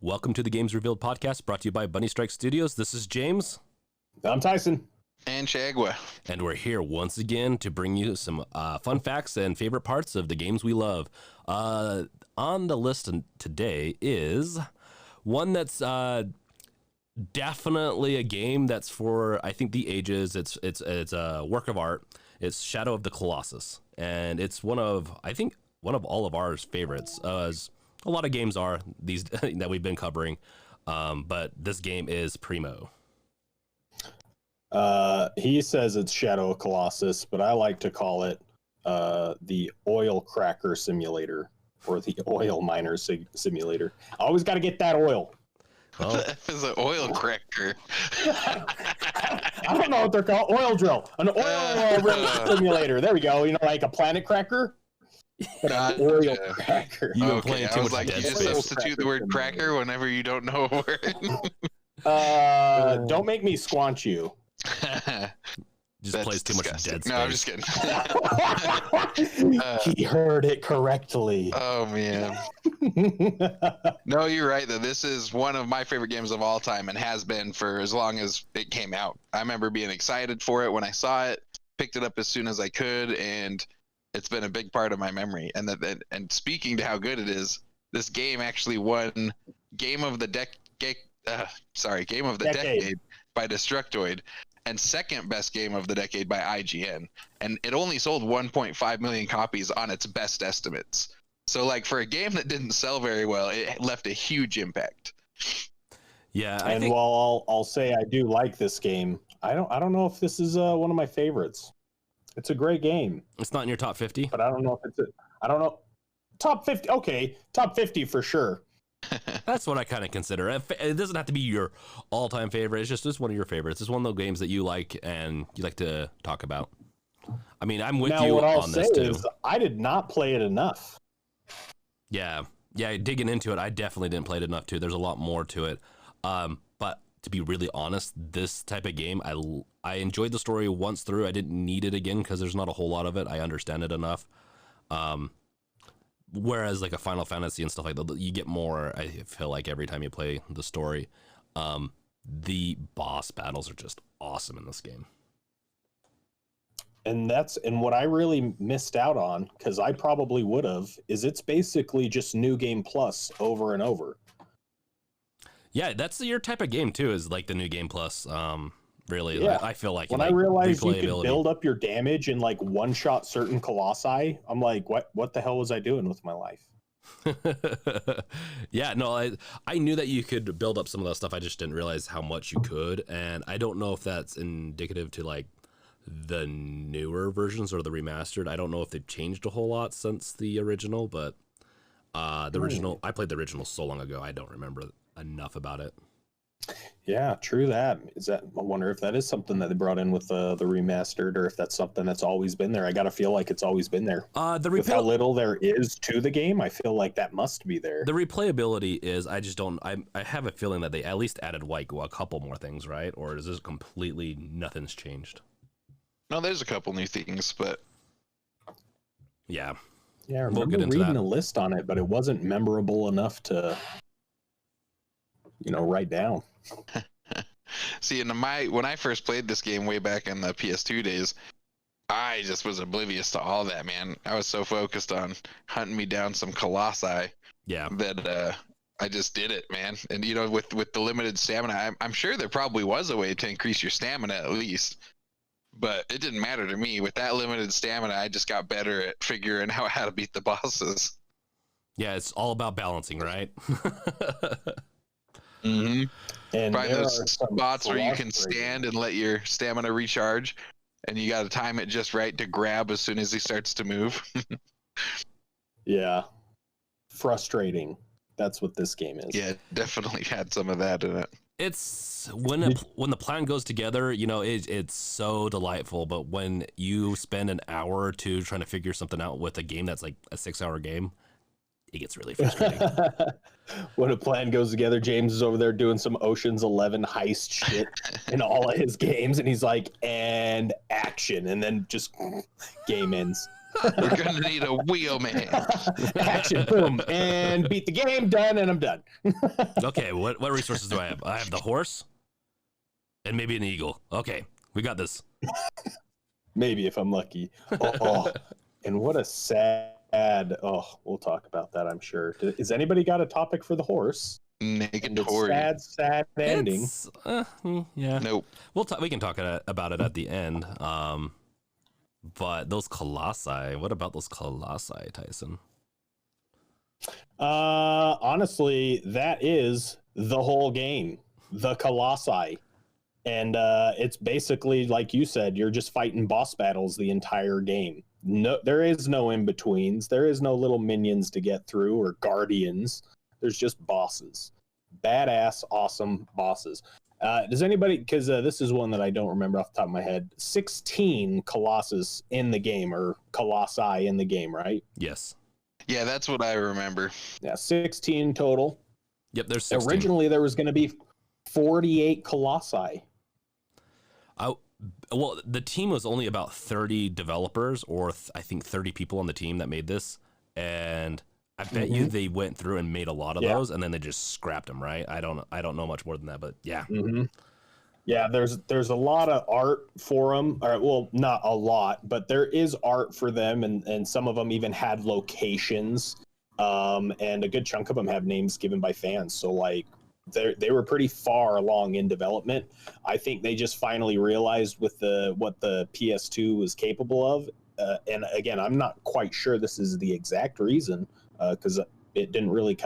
Welcome to the Games Revealed podcast, brought to you by Bunny Strike Studios. This is James. I'm Tyson. And Shagwa. And we're here once again to bring you some fun facts and favorite parts of the games we love. On the list today is one that's definitely a game that's for, I think, the ages. It's a work of art. It's Shadow of the Colossus. And it's one of all of ours favorites. As a lot of games are these that we've been covering. But this game is primo. He says it's Shadow of Colossus, but I like to call it the oil cracker simulator or the oil miner simulator. I always got to get that oil. Well, The F is an oil cracker. I don't know what they're called. Oil drill. An oil simulator. There we go. You know, like a planet cracker. But an oil cracker. You've been Okay, playing I too was much like, you Dead just Space. substitute the word cracker whenever you don't know a word. Don't make me squanch you. Just That's plays too much disgusting. Dead Space. No, I'm just kidding. He heard it correctly. Oh, man. No, you're right, though. This is one of my favorite games of all time and has been for as long as it came out. I remember being excited for it when I saw it, picked it up as soon as I could, and it's been a big part of my memory. And speaking to how good it is, this game actually won Game of the Decade by Destructoid, and second best game of the decade by IGN. And it only sold 1.5 million copies on its best estimates. So, like, for a game that didn't sell very well, it left a huge impact. Yeah, While I'll say I do like this game, I don't know if this is one of my favorites. It's a great game, it's not in your top 50. but I don't know if I don't know. Top 50, okay, top 50 for sure. That's what I kind of consider. It doesn't have to be your all-time favorite. It's just one of your favorites. It's one of those games that you like and you like to talk about. I mean, I'm with Now, you what I'll on say this too. is I did not play it enough. Yeah, digging into it, I definitely didn't play it enough too. There's a lot more to it. But to be really honest, this type of game, I enjoyed the story once through. I didn't need it again because there's not a whole lot of it. I understand it enough. Whereas like a Final Fantasy and stuff like that, you get more, I feel like, every time you play the story. The boss battles are just awesome in this game. And what I really missed out on, because I probably would have, is it's basically just New Game Plus over and over. Yeah, that's your type of game too, is like the New Game Plus. Really, Yeah. I feel like When I realized you could build up your damage and like one-shot certain colossi, I'm like, what the hell was I doing with my life? Yeah, no, I knew that you could build up some of that stuff. I just didn't realize how much you could, and I don't know if that's indicative to like the newer versions or the remastered. I don't know if they've changed a whole lot since the original, but the original, I played the original so long ago, I don't remember enough about it. Yeah, true that. I wonder if that is something that they brought in with the remastered, or if that's something that's always been there. I gotta feel like it's always been there. With how little there is to the game, I feel like that must be there. The replayability is, I just don't, I have a feeling that they at least added like a couple more things, right? Or is this completely nothing's changed? No, there's a couple new things, but Yeah. Yeah, I We'll remember get into reading that. a list on it, but it wasn't memorable enough to, write down. see, when I first played this game way back in the PS2 days, I just was oblivious to all that, man. I was so focused on hunting me down some colossi Yeah. that I just did it, man. And with the limited stamina, I'm sure there probably was a way to increase your stamina at least, but it didn't matter to me. With that limited stamina, I just got better at figuring out how to beat the bosses. Yeah, it's all about balancing, right? Mm-hmm. And Find there are those some spots where you can frustrating- stand and let your stamina recharge, and you got to time it just right to grab as soon as he starts to move. Yeah, frustrating. That's what this game is. Yeah, definitely had some of that in it. It's when the plan goes together, it's so delightful. But when you spend an hour or two trying to figure something out with a game that's like a 6-hour game, it gets really frustrating. When a plan goes together, James is over there doing some Ocean's 11 heist shit in all of his games, and he's like, and action, and then just game ends. We're gonna need a wheelman. Action, boom, and beat the game. Done, and I'm done. Okay, what resources do I have? I have the horse, and maybe an eagle. Okay, we got this. Maybe if I'm lucky. Oh, and what a sad. Oh, we'll talk about that, I'm sure. Has anybody got a topic for the horse? Negatory. Sad ending. Yeah. Nope. We can talk about it at the end. But those colossi, what about those colossi, Tyson? Honestly, that is the whole game, the colossi. And it's basically, like you said, you're just fighting boss battles the entire game. No, there is no in-betweens. There is no little minions to get through or guardians. There's just bosses. Badass, awesome bosses. Does anybody, because this is one that I don't remember off the top of my head, 16 Colossus in the game, or Colossi in the game, right? Yes. Yeah, that's what I remember. Yeah, 16 total. Yep, there's 16. Originally, there was going to be 48 Colossi. Well, the team was only about 30 developers, or I think 30 people on the team that made this, and I bet you they went through and made a lot of those, and then they just scrapped them, right? I don't know much more than that, but yeah. Yeah, there's a lot of art for them. Or, well, not a lot, but there is art for them, and some of them even had locations, and a good chunk of them have names given by fans. So like, they were pretty far along in development. I think they just finally realized with what the PS2 was capable of. And again, I'm not quite sure this is the exact reason, because it didn't really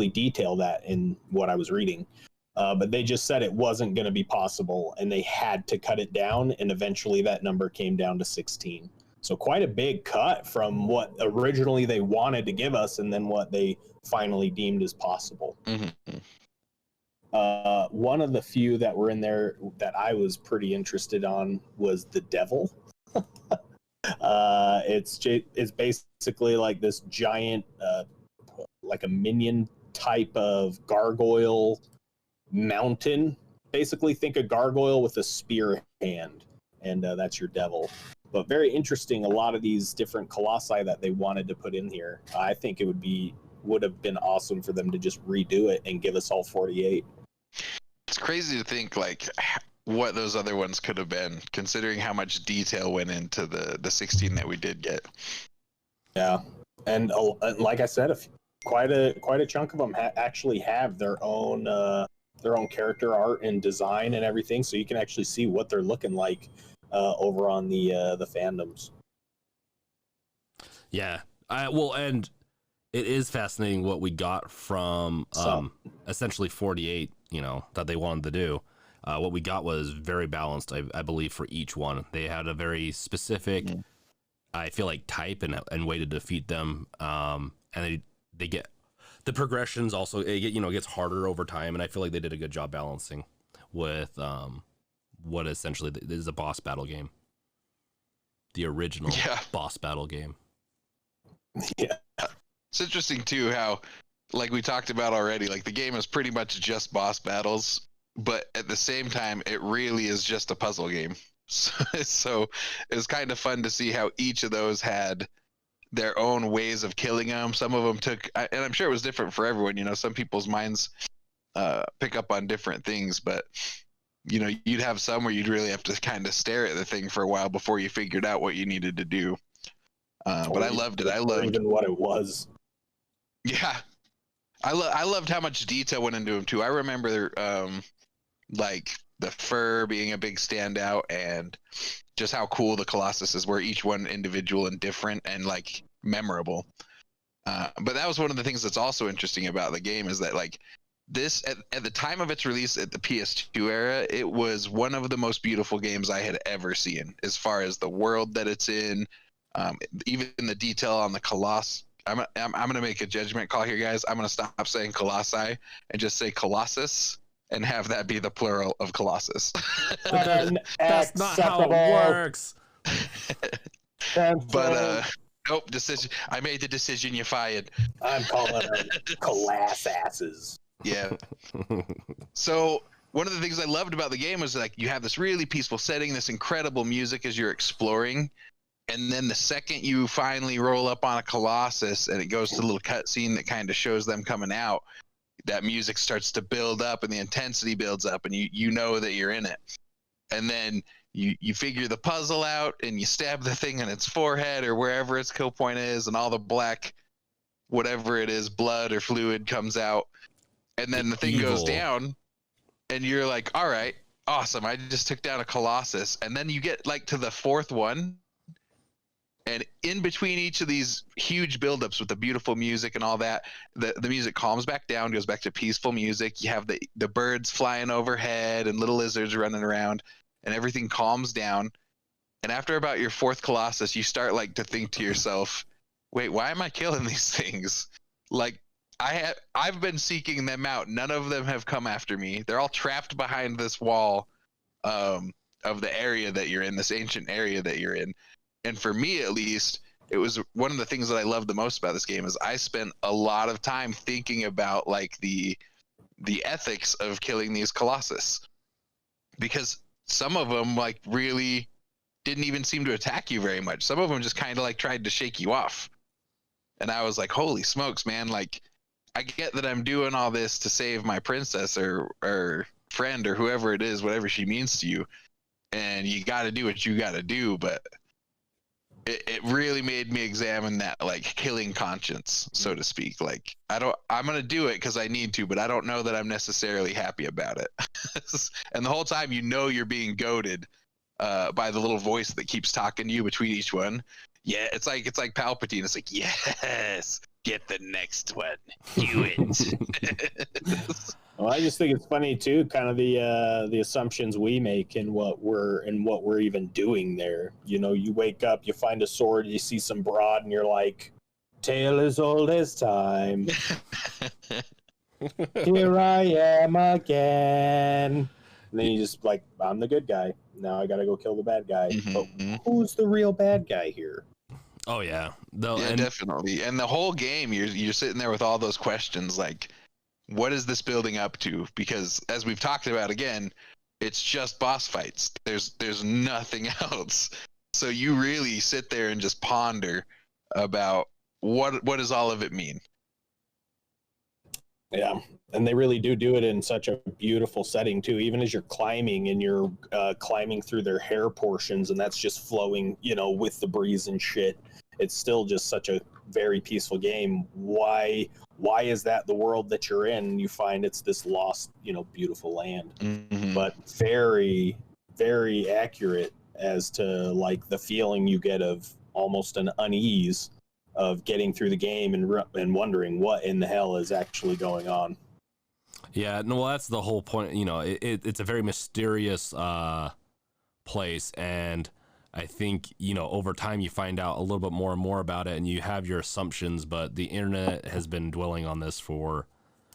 detail that in what I was reading. But they just said it wasn't going to be possible, and they had to cut it down, and eventually that number came down to 16. So quite a big cut from what originally they wanted to give us, and then what they finally deemed as possible. One of the few that were in there that I was pretty interested on was the Devil. It's basically like this giant, like a minion type of gargoyle mountain. Basically, think a gargoyle with a spear hand, and that's your Devil. But very interesting. A lot of these different colossi that they wanted to put in here. I think it would have been awesome for them to just redo it and give us all 48. It's crazy to think like what those other ones could have been, considering how much detail went into the 16 that we did get. Yeah, and like I said, quite a chunk of them actually have their own character art and design and everything, so you can actually see what they're looking like over on the fandoms. Yeah, and it is fascinating what we got from essentially 48. That they wanted to do. What we got was very balanced, I believe, for each one. They had a very specific, I feel like, type and way to defeat them. And they get the progressions also. It gets harder over time, and I feel like they did a good job balancing with what essentially is a boss battle game, the original boss battle game. Yeah, it's interesting too how, like we talked about already, like the game is pretty much just boss battles, but at the same time, it really is just a puzzle game. So it's kind of fun to see how each of those had their own ways of killing them. Some of them took, and I'm sure it was different for everyone. Some people's minds pick up on different things, but you'd have some where you'd really have to kind of stare at the thing for a while before you figured out what you needed to do. But I loved it. I loved even what it was. Yeah. I loved how much detail went into them too. I remember like the fur being a big standout, and just how cool the Colossuses were, each one individual and different and like memorable. But that was one of the things that's also interesting about the game, is that like this at the time of its release at the PS2 era, it was one of the most beautiful games I had ever seen, as far as the world that it's in, even the detail on the Colossus. I'm gonna make a judgment call here, guys. I'm gonna stop saying Colossi and just say Colossus, and have that be the plural of Colossus. That's not how it works. But nope, decision. I made the decision. You fired. I'm calling them Colossuses. Yeah. So one of the things I loved about the game was like you have this really peaceful setting, this incredible music as you're exploring. And then the second you finally roll up on a Colossus and it goes to the little cutscene that kind of shows them coming out, that music starts to build up and the intensity builds up, and you know that you're in it. And then you figure the puzzle out and you stab the thing in its forehead or wherever its kill point is, and all the black, whatever it is, blood or fluid comes out. And then the thing goes down and you're like, all right, awesome. I just took down a Colossus. And then you get like to the fourth one. And in between each of these huge buildups with the beautiful music and all that, the music calms back down, goes back to peaceful music. You have the birds flying overhead and little lizards running around, and everything calms down. And after about your fourth Colossus, you start like to think to yourself, wait, why am I killing these things? Like, I've been seeking them out. None of them have come after me. They're all trapped behind this wall of the area that you're in, this ancient area that you're in. And for me, at least, it was one of the things that I loved the most about this game is I spent a lot of time thinking about like the ethics of killing these Colossus, because some of them like really didn't even seem to attack you very much. Some of them just kind of like tried to shake you off. And I was like, holy smokes, man. Like, I get that I'm doing all this to save my princess or friend or whoever it is, whatever she means to you. And you got to do what you got to do. But it really made me examine that like killing conscience, so to speak. Like, I'm going to do it because I need to, but I don't know that I'm necessarily happy about it. And the whole time, you're being goaded by the little voice that keeps talking to you between each one. Yeah, it's like Palpatine. It's like, yes, get the next one. Do it. Well, I just think it's funny too, kind of the assumptions we make and what we're even doing there. You know, you wake up, you find a sword, you see some broad, and you're like, "Tale as old as time. Here I am again." And then you just like, I'm the good guy. Now I gotta go kill the bad guy. Mm-hmm. But who's the real bad guy here? Oh yeah, definitely. And the whole game, you're sitting there with all those questions, like, what is this building up to? Because as we've talked about again, it's just boss fights. There's nothing else. So you really sit there and just ponder about what does all of it mean? Yeah, and they really do it in such a beautiful setting too. Even as you're climbing and you're climbing through their hair portions, and that's just flowing, you know, with the breeze and shit. It's still just such a very peaceful game. Why is that the world that you're in? You find it's this lost, you know, beautiful land, but very, very accurate as to like the feeling you get of almost an unease of getting through the game and wondering what in the hell is actually going on. Yeah, no, well, that's the whole point. You know, it's a very mysterious place, and I think, you know, over time you find out a little bit more and more about it, and you have your assumptions, but the internet has been dwelling on this for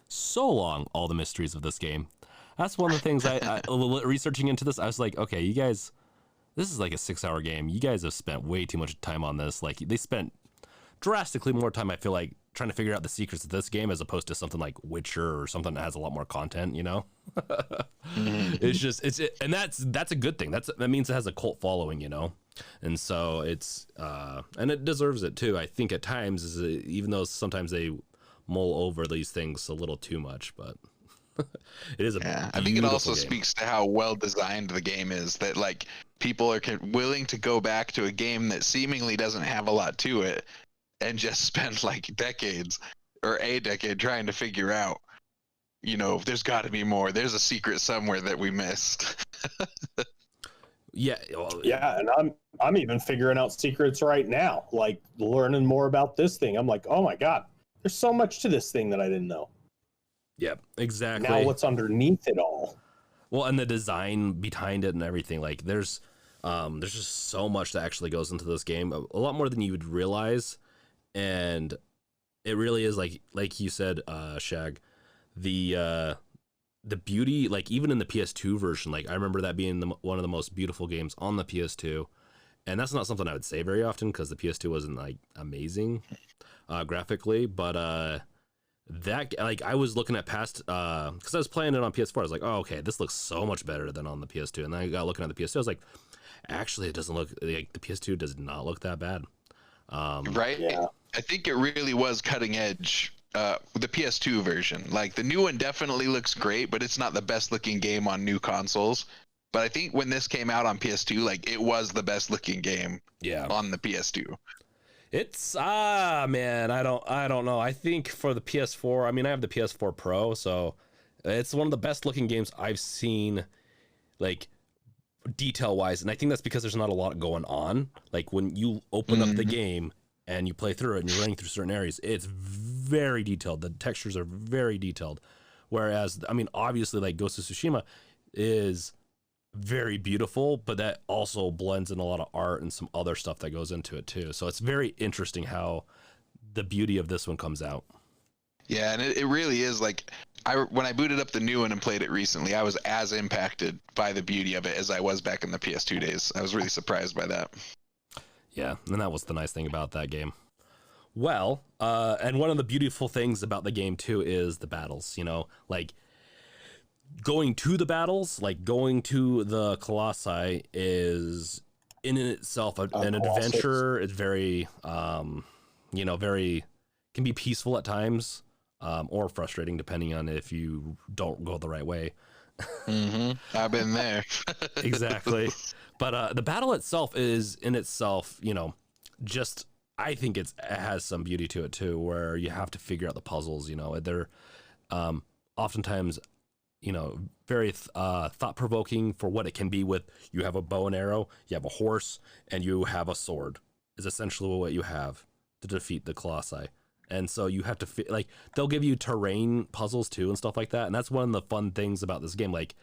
so long, all the mysteries of this game. That's one of the things I researching into this, I was like, okay, you guys, this is like a 6-hour game. You guys have spent way too much time on this. Like, they spent drastically more time, I feel like, trying to figure out the secrets of this game as opposed to something like Witcher or something that has a lot more content, you know? It's just, and that's a good thing. That means it has a cult following, you know? And so it's, and it deserves it too. I think at times, even though sometimes they mull over these things a little too much, but it is I think it also game. speaks to how well designed the game is, that like people are willing to go back to a game that seemingly doesn't have a lot to it and just spend like decades or a decade trying to figure out, you know, there's got to be more. There's a secret somewhere that we missed. Yeah. Well, yeah. And I'm even figuring out secrets right now, like learning more about this thing. I'm like, oh my God, there's so much to this thing that I didn't know. Yeah, exactly. Now what's underneath it all? Well, and the design behind it and everything, like there's just so much that actually goes into this game, a lot more than you would realize. And it really is like you said, Shag, the beauty, like even in the PS2 version, like I remember that being one of the most beautiful games on the PS2. And that's not something I would say very often because the PS2 wasn't like amazing graphically, but that, like, I was looking at past, because I was playing it on PS4. I was like, oh, okay, this looks so much better than on the PS2. And then I got looking at the PS2. I was like, Actually, it doesn't look like the PS2 does not look that bad. Right? Yeah. I think it really was cutting edge. The PS2 version, like the new one, definitely looks great, but it's not the best looking game on new consoles. But I think when this came out on PS2, like it was the best looking game. Yeah. On the PS2. It's man, I don't know. I think for the PS4, I mean, I have the PS4 Pro, so it's one of the best looking games I've seen, like detail wise, and I think that's because there's not a lot going on. Like when you open up the game and you play through it and you're running through certain areas, it's very detailed. The textures are very detailed. Whereas, I mean, obviously, like Ghost of Tsushima is very beautiful, but that also blends in a lot of art and some other stuff that goes into it too. So it's very interesting how the beauty of this one comes out. Yeah, and it really is like when I booted up the new one and played it recently, I was as impacted by the beauty of it as I was back in the PS2 days. I was really surprised by that. Yeah, and that was the nice thing about that game. Well, and one of the beautiful things about the game too is the battles, you know, like going to the battles, like going to the Colossi is in itself an adventure. It's very, you know, very, can be peaceful at times, or frustrating depending on if you don't go the right way. I've been there. Exactly. But the battle itself is in itself, you know, just, I think it has some beauty to it too, where you have to figure out the puzzles, you know, they're oftentimes, you know, very thought-provoking for what it can be with, you have a bow and arrow, you have a horse, and you have a sword is essentially what you have to defeat the Colossi. And so you have to like, they'll give you terrain puzzles too and stuff like that. And that's one of the fun things about this game. Like,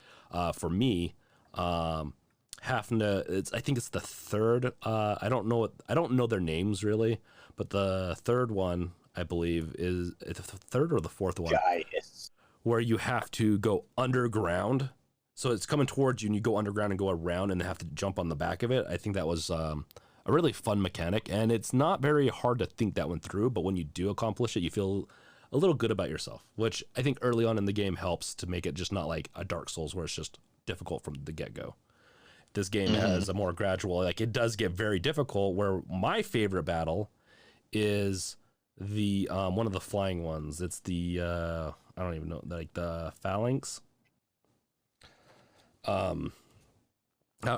for me, having to, I think it's the third, I don't know their names really, but the third one, I believe, is the third or the fourth one. Goliath. Where you have to go underground. So it's coming towards you and you go underground and go around and have to jump on the back of it. I think that was a really fun mechanic, and it's not very hard to think that one through, but when you do accomplish it, you feel a little good about yourself, which I think early on in the game helps to make it just not like a Dark Souls where it's just difficult from the get-go. This game has a more gradual, like it does get very difficult, where my favorite battle is the one of the flying ones. It's the I don't even know, like the phalanx.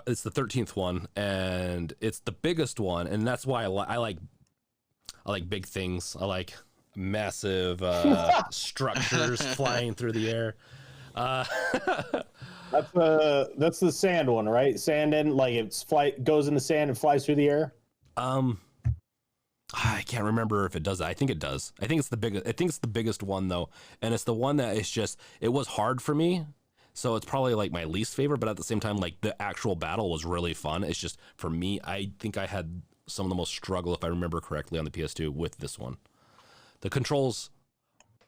It's the 13th one, and it's the biggest one, and that's why I like big things. I like massive structures flying through the air. That's the sand one, right? Sand and like it's goes in the sand and flies through the air. I can't remember if it does that. I think it does. I think it's the biggest one though, and it's the one that is just, it was hard for me, so it's probably like my least favorite. But at the same time, like the actual battle was really fun. It's just, for me, I think I had some of the most struggle, if I remember correctly, on the PS2 with this one. The controls,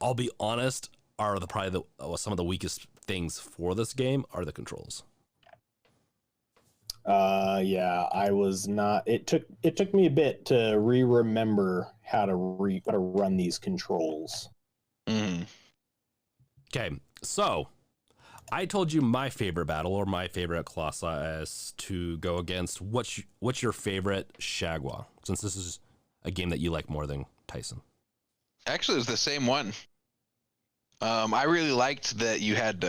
I'll be honest, are probably some of the weakest things for this game are the controls. Yeah, I was not. It took me a bit to remember how to run these controls. Okay, so I told you my favorite battle, or my favorite Colossi, is to go against. What's your favorite Shagwa? Since this is a game that you like more than Tyson. Actually, it was the same one. I really liked that you had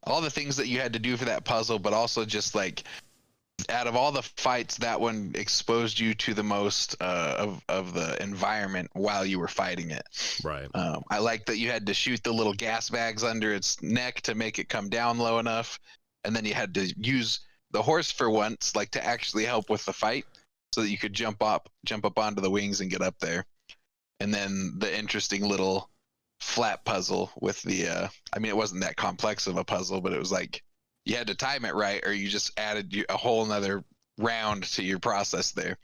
all the things that you had to do for that puzzle, but also just like, out of all the fights, that one exposed you to the most of the environment while you were fighting it. Right. I like that you had to shoot the little gas bags under its neck to make it come down low enough, and then you had to use the horse for once, like to actually help with the fight, so that you could jump up onto the wings and get up there. And then the interesting little flat puzzle with the I mean, it wasn't that complex of a puzzle, but it was like, you had to time it right, or you just added a whole nother round to your process there.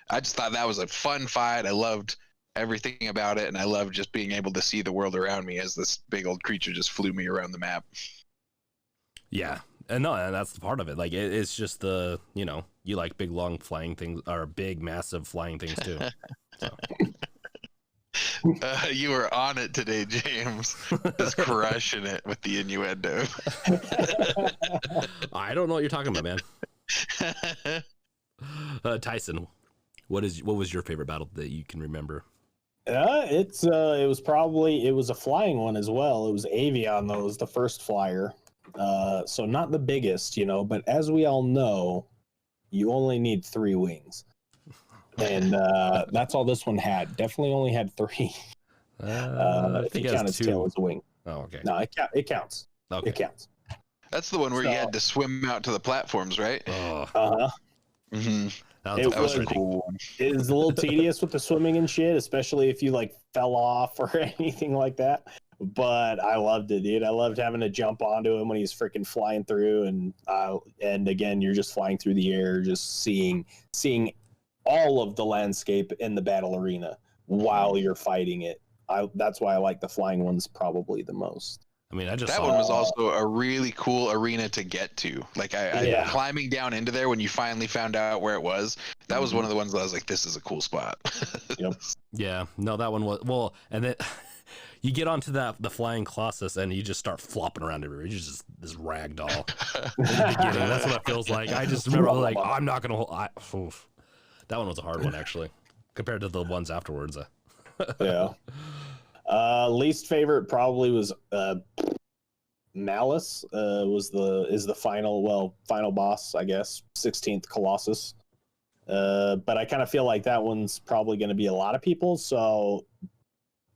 I just thought that was a fun fight. I loved everything about it, and I loved just being able to see the world around me as this big old creature just flew me around the map. Yeah, and that's the part of it. Like, it's just the, you know, you like big, long flying things, or big, massive flying things too. So. You were on it today, James. Just crushing it with the innuendo. I don't know what you're talking about, man. Tyson, what was your favorite battle that you can remember? It was a flying one as well. It was Avion, though. It was the first flyer. So not the biggest, but as we all know, you only need 3 wings. And that's all this one had. Definitely only had 3. I think it count its tail as a wing. Oh, okay. No, it counts. Okay. It counts. That's the one where you had to swim out to the platforms, right? Oh. Uh-huh. Mm-hmm. It was cool. It was a little tedious with the swimming and shit, especially if you fell off or anything like that. But I loved it, dude. I loved having to jump onto him when he's freaking flying through, and again, you're just flying through the air, just seeing all of the landscape in the battle arena while you're fighting it. That's why I like the flying ones probably the most. I mean, that one was also a really cool arena to get to. Like I climbing down into there when you finally found out where it was. That was one of the ones that I was like, this is a cool spot. Yep. Yeah. No, that one was well, and then you get onto the flying Colossus and you just start flopping around everywhere. You're just this ragdoll in the beginning. That's what it feels like. I just remember I'm not gonna hold. That one was a hard one actually, compared to the ones afterwards. Yeah. Least favorite probably was Malice. Is the final boss, I guess, 16th Colossus. But I kind of feel like that one's probably going to be a lot of people, so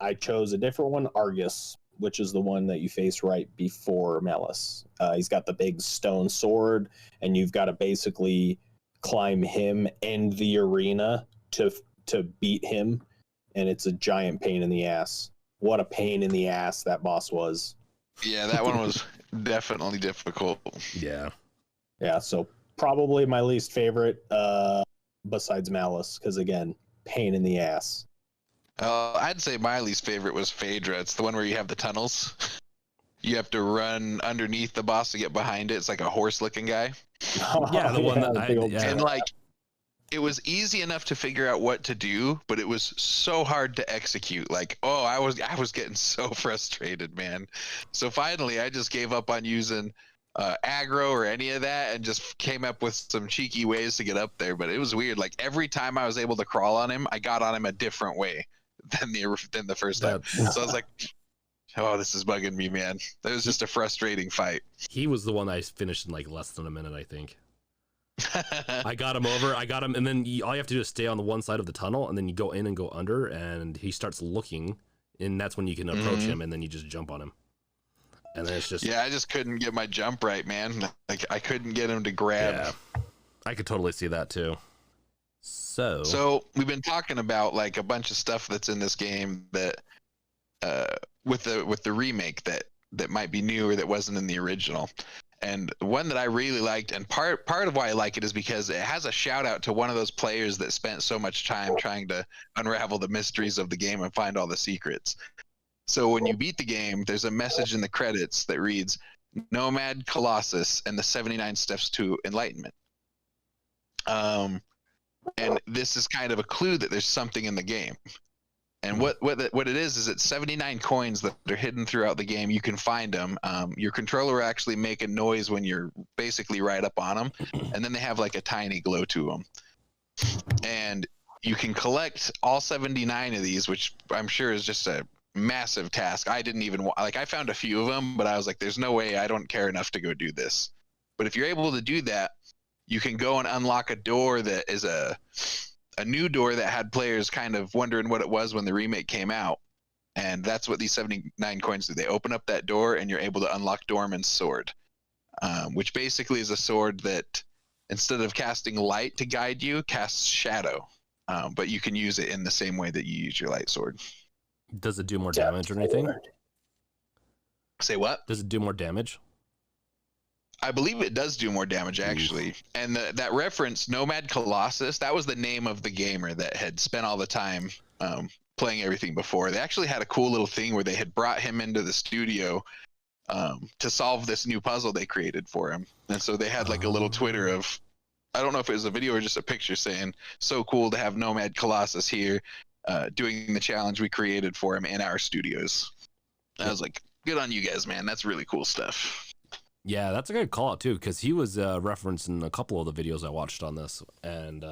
I chose a different one, Argus, which is the one that you face right before Malice. He's got the big stone sword, and you've got to basically climb him and the arena to beat him, and it's a giant pain in the ass. What a pain in the ass that boss was. Yeah, that one was definitely difficult. Yeah. Yeah, so probably my least favorite besides Malice, because again, pain in the ass. I'd say my least favorite was Phaedra. It's the one where you have the tunnels. You have to run underneath the boss to get behind it. It's like a horse-looking guy. Yeah, the one that and it was easy enough to figure out what to do, but it was so hard to execute. I was getting so frustrated, man. So finally, I just gave up on using aggro or any of that, and just came up with some cheeky ways to get up there. But it was weird. Like every time I was able to crawl on him, I got on him a different way than the first time. So I was like, oh, this is bugging me, man. That was just a frustrating fight. He was the one I finished in less than a minute, I think. I got him, and then all you have to do is stay on the one side of the tunnel, and then you go in and go under, and he starts looking, and that's when you can approach him, and then you just jump on him. And then it's just I just couldn't get my jump right, man. Like I couldn't get him to grab. Yeah, I could totally see that too. So we've been talking about a bunch of stuff that's in this game that with the remake that might be new or that wasn't in the original. And one that I really liked, and part of why I like it is because it has a shout out to one of those players that spent so much time trying to unravel the mysteries of the game and find all the secrets. So when you beat the game, there's a message in the credits that reads, Nomad Colossus and the 79 Steps to Enlightenment. And this is kind of a clue that there's something in the game. And what it is it's 79 coins that are hidden throughout the game. You can find them. Your controller will actually make a noise when you're basically right up on them, and then they have a tiny glow to them. And you can collect all 79 of these, which I'm sure is just a massive task. I didn't even I found a few of them, but I was like, there's no way, I don't care enough to go do this. But if you're able to do that, you can go and unlock a door that is a new door that had players kind of wondering what it was when the remake came out. And that's what these 79 coins do. They open up that door and you're able to unlock Dorman's sword, which basically is a sword that instead of casting light to guide you, casts shadow. But you can use it in the same way that you use your light sword. Does it do more damage or anything? Say what? Does it do more damage? I believe it does do more damage, actually. Ooh. And that reference, Nomad Colossus, that was the name of the gamer that had spent all the time playing everything before. They actually had a cool little thing where they had brought him into the studio to solve this new puzzle they created for him. And so they had a little Twitter of, I don't know if it was a video or just a picture saying, so cool to have Nomad Colossus here doing the challenge we created for him in our studios. And I was like, good on you guys, man. That's really cool stuff. Yeah, that's a good call out too, because he was referenced in a couple of the videos I watched on this, and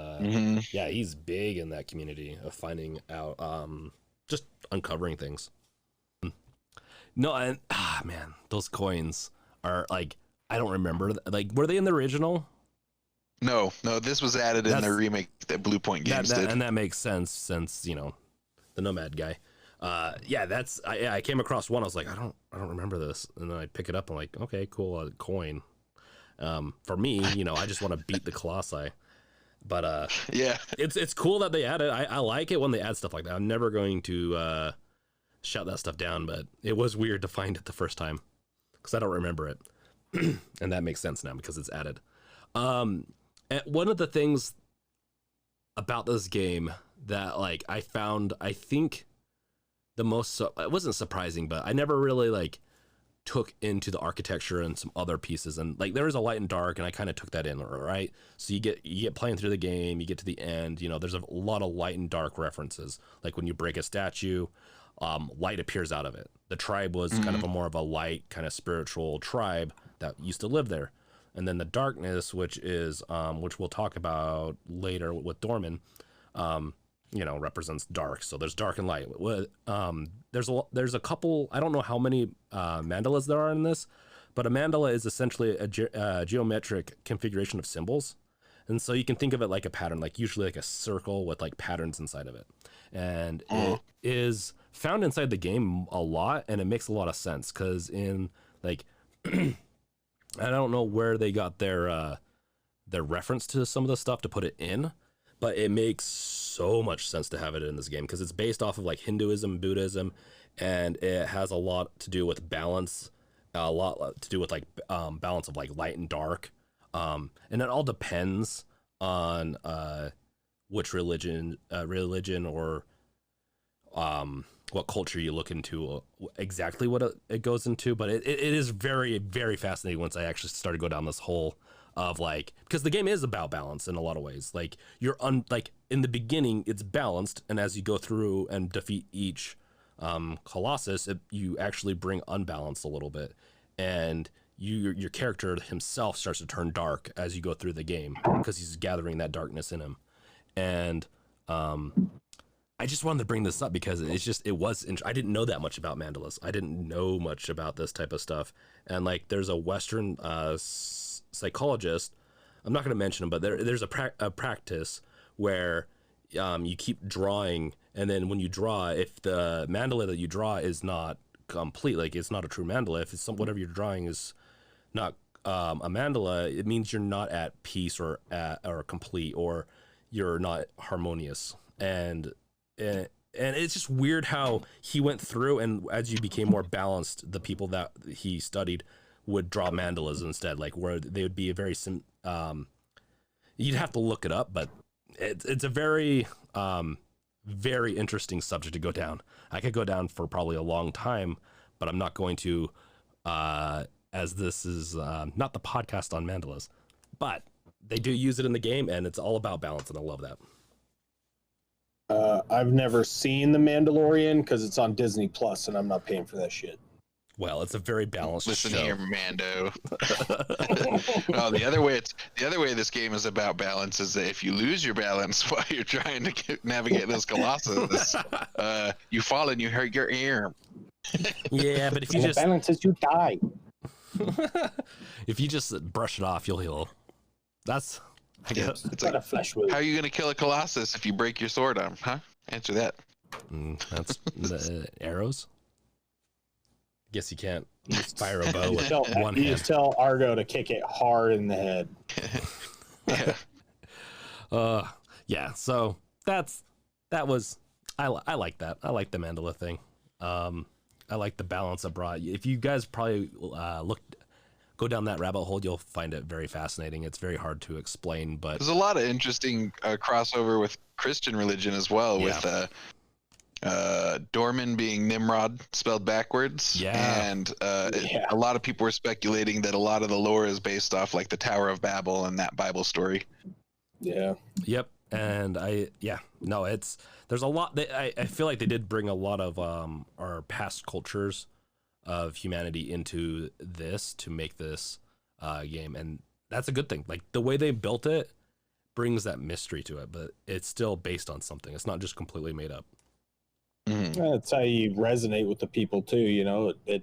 yeah, he's big in that community of finding out, just uncovering things. No, and man, those coins are like, I don't remember. Like, were they in the original? No, this was added in the remake that Blue Point Games did, and that makes sense since the Nomad guy. Yeah, I came across one. I was like, I don't remember this, and then I pick it up. I'm like, okay, cool, a coin. For me, I just want to beat the Colossi. But yeah, it's cool that they add it. I like it when they add stuff like that. I'm never going to shout that stuff down, but it was weird to find it the first time because I don't remember it, and that makes sense now because it's added. And one of the things about this game that like I found, I think the most, it wasn't surprising, but I never really like took into the architecture and some other pieces, and like there was a light and dark, and I kind of took that in, right? So you get playing through the game, you get to the end, there's a lot of light and dark references. Like when you break a statue, light appears out of it. The tribe was kind of a more of a light, kind of spiritual tribe that used to live there. And then the darkness, which is which we'll talk about later with Dorman, represents dark. So there's dark and light. There's a couple. I don't know how many mandalas there are in this, but a mandala is essentially a geometric configuration of symbols, and so you can think of it like a pattern, like usually like a circle with like patterns inside of it, and it is found inside the game a lot, and it makes a lot of sense because in like. I don't know where they got their reference to some of the stuff to put it in, but it makes so much sense to have it in this game because it's based off of like Hinduism, Buddhism, and it has a lot to do with balance, a lot to do with like balance of like light and dark, and it all depends on which religion or what culture you look into, exactly what it goes into, but it is very, very fascinating once I actually started to go down this hole of like, because the game is about balance in a lot of ways. Like like in the beginning it's balanced, and as you go through and defeat each Colossus, you actually bring unbalance a little bit, and your character himself starts to turn dark as you go through the game because he's gathering that darkness in him. And I just wanted to bring this up because I didn't know that much about mandalas. I didn't know much about this type of stuff. And like, there's a Western psychologist, I'm not going to mention him, but there's a practice where you keep drawing. And then when you draw, if the mandala that you draw is not complete, like it's not a true mandala, if it's whatever you're drawing is not a mandala, it means you're not at peace or complete, or you're not harmonious. And it's just weird how he went through, and as you became more balanced, the people that he studied would draw mandalas instead, like where they would be a very you'd have to look it up, but it's a very very interesting subject to go down. I could go down for probably a long time, but I'm not going to, as this is not the podcast on mandalas, but they do use it in the game, and it's all about balance, and I love that. I've never seen The Mandalorian because it's on Disney Plus, and I'm not paying for that shit. Well, it's a very balanced Listen show. here, Mando. No, the other way this game is about balance is that if you lose your balance while you're trying to navigate those Colossus, you fall and you hurt your arm. Yeah, but if you just balance is you die. If you just brush it off, you'll heal. That's. I guess. It's like, how are you going to kill a Colossus if you break your sword arm, huh? Answer that. That's the arrows. Guess you can't just fire a bow with one hand. You just tell Argo to kick it hard in the head. Yeah. Yeah. So that was I like that. I like the mandala thing. I like the balance it brought. If you guys probably go down that rabbit hole, you'll find it very fascinating. It's very hard to explain, but there's a lot of interesting crossover with Christian religion as well, with Dorman being Nimrod spelled backwards. And a lot of people were speculating that a lot of the lore is based off like the Tower of Babel and that Bible story. Yeah. Yep. And there's a lot. I feel like they did bring a lot of our past cultures of humanity into this to make this game, and that's a good thing. Like the way they built it brings that mystery to it, but it's still based on something. It's not just completely made up. That's how you resonate with the people too. You know, if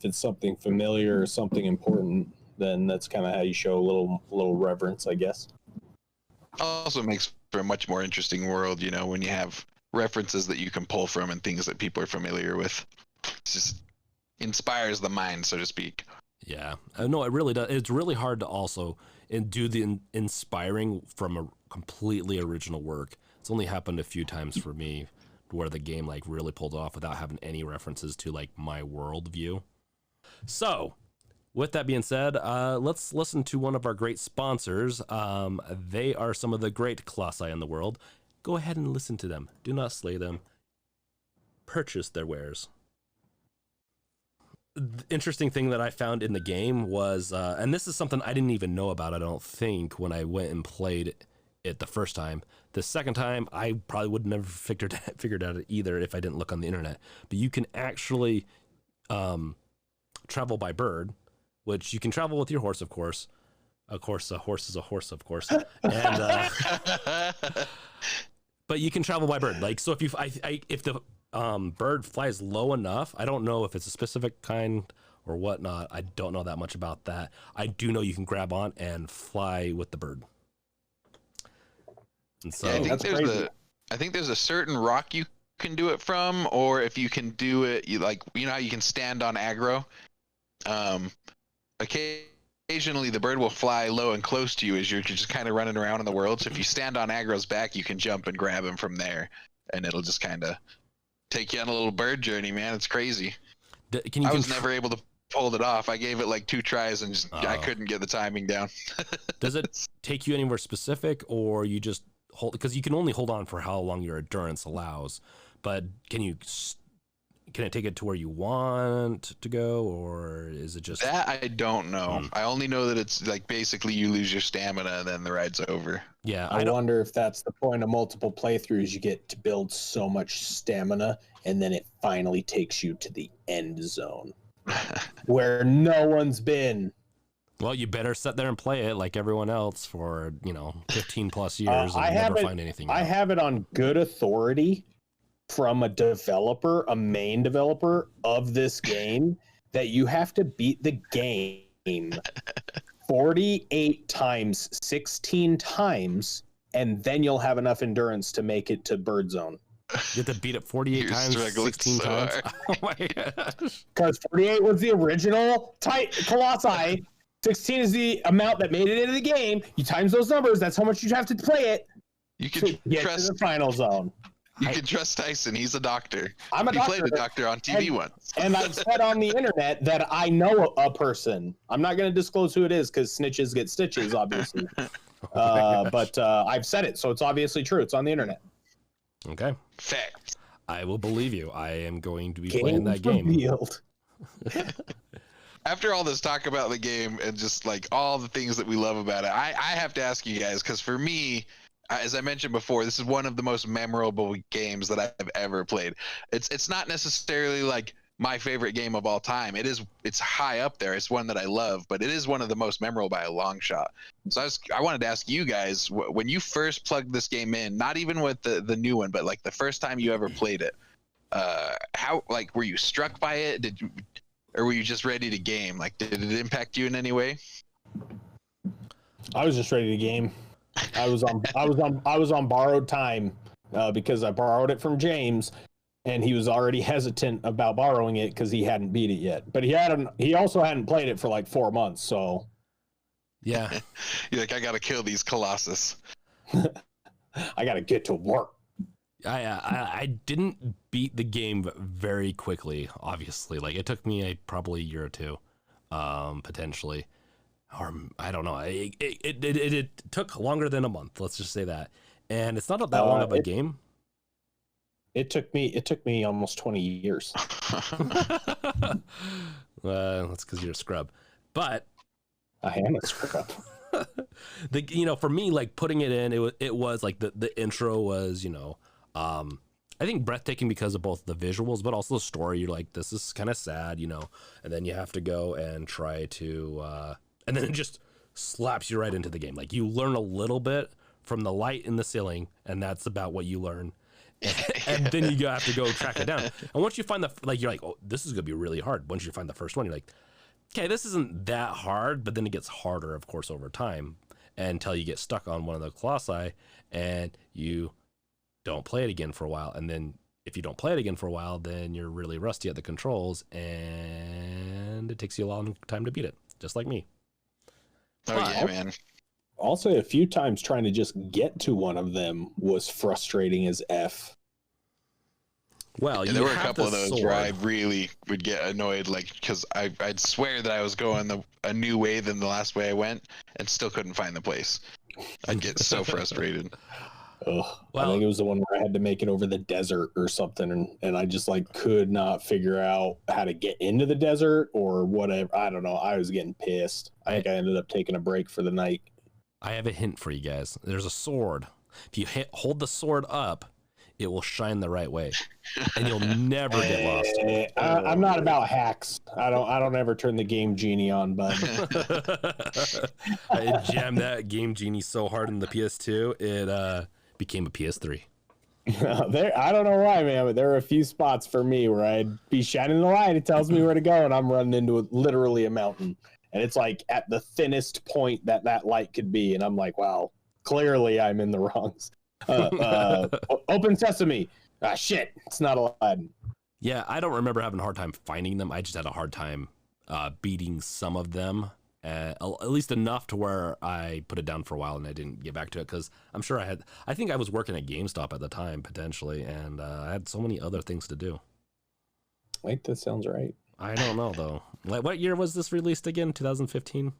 it's something familiar or something important, then that's kind of how you show a little reverence, I guess. Also makes for a much more interesting world, you know, when you have references that you can pull from and things that people are familiar with. It just inspires the mind, so to speak. Yeah, no, it really does. It's really hard to also do the inspiring from a completely original work. It's only happened a few times for me where the game like really pulled off without having any references to like my worldview. So with that being said, let's listen to one of our great sponsors. They are some of the great colossi in the world. Go ahead and listen to them. Do not slay them. Purchase their wares. The interesting thing that I found in the game was, and this is something I didn't even know about, I don't think, when I went and played it the first time. The second time, I probably would never figured out it either if I didn't look on the internet. But you can actually travel by bird, which you can travel with your horse, of course. Of course, a horse is a horse, of course. And but you can travel by bird. Like, so if the bird flies low enough, I don't know if it's a specific kind or whatnot. I don't know that much about that. I do know you can grab on and fly with the bird. And so yeah, I think there's a certain rock you can do it from, or if you can do it, you know how you can stand on aggro. Occasionally the bird will fly low and close to you as you're just kind of running around in the world. So if you stand on aggro's back, you can jump and grab him from there, and it'll just kind of take you on a little bird journey, man. It's crazy. I was never able to pull it off. I gave it like 2 tries and I couldn't get the timing down. Does it take you anywhere specific, or you just hold, because you can only hold on for how long your endurance allows, but can it take it to where you want to go, or is it just that? I don't know. I only know that it's like basically you lose your stamina and then the ride's over. Yeah, I wonder if that's the point of multiple playthroughs. You get to build so much stamina, and then it finally takes you to the end zone where no one's been. Well, you better sit there and play it like everyone else for 15 plus years and never find anything out. I have it on good authority from a main developer of this game, that you have to beat the game 48 times, 16 times, and then you'll have enough endurance to make it to bird zone. You have to beat it 48 times, 16 times. Oh my gosh. Because 48 was the original Colossi. 16 is the amount that made it into the game. You times those numbers, that's how much you have to play it. You can trust to the final zone. You can trust Tyson. He's a doctor. I'm a doctor. He played a doctor on TV once. And I've said on the internet that I know a person. I'm not going to disclose who it is because snitches get stitches, obviously. But I've said it, so it's obviously true. It's on the internet. Okay. Fact. I will believe you. I am going to be playing that game. After all this talk about the game and just like all the things that we love about it, I have to ask you guys, because for me, as I mentioned before, this is one of the most memorable games that I've ever played. It's not necessarily like my favorite game of all time. It's high up there. It's one that I love, but it is one of the most memorable by a long shot. So I wanted to ask you guys, when you first plugged this game in, not even with the new one, but like the first time you ever played it, how, like, were you struck by it? Or were you just ready to game? Like, did it impact you in any way? I was just ready to game. I was on borrowed time because I borrowed it from James, and he was already hesitant about borrowing it because he hadn't beat it yet. But he also hadn't played it for like 4 months. So yeah, you're like, I gotta kill these Colossus. I gotta get to work. I didn't beat the game very quickly. Obviously, like it took me probably a year or two, potentially. Or I don't know. It took longer than a month. Let's just say that. And it's not that long of a game. It took me almost 20 years. That's because you're a scrub. But I am a scrub. For me, like putting it in, it was like the intro was, I think breathtaking because of both the visuals, but also the story. You're like, this is kind of sad, you know, and then you have to go and try to, and then it just slaps you right into the game. Like you learn a little bit from the light in the ceiling, and that's about what you learn. And then you have to go track it down. And once you find you're like, oh, this is going to be really hard. Once you find the first one, you're like, okay, this isn't that hard, but then it gets harder, of course, over time until you get stuck on one of the colossi and you don't play it again for a while. And then if you don't play it again for a while, then you're really rusty at the controls and it takes you a long time to beat it, just like me. Oh, yeah, man. Also, a few times trying to just get to one of them was frustrating as F. Well, there were a couple of those where I really would get annoyed, like, because I'd swear that I was going a new way than the last way I went and still couldn't find the place. I'd get so frustrated. Well, I think it was the one where I had to make it over the desert or something, and I just like could not figure out how to get into the desert or whatever. I don't know. I was getting pissed. I think I ended up taking a break for the night. I have a hint for you guys. There's a sword. If you hold the sword up, it will shine the right way, and you'll never get lost. I'm not about hacks. I don't ever turn the Game Genie on, bud. I jammed that Game Genie so hard in the PS2, it became a PS3. I don't know why, man, but there are a few spots for me where I'd be shining the light. It tells me where to go, and I'm running into literally a mountain. And it's like at the thinnest point that light could be. And I'm like, wow, clearly I'm in the wrongs. Open sesame. Ah, shit. It's not Aladdin. Yeah, I don't remember having a hard time finding them. I just had a hard time beating some of them, at least enough to where I put it down for a while and I didn't get back to it because I'm sure I think I was working at GameStop at the time, potentially, and I had so many other things to do. Wait, that sounds right. I don't know, though. Like, what year was this released again? 2015?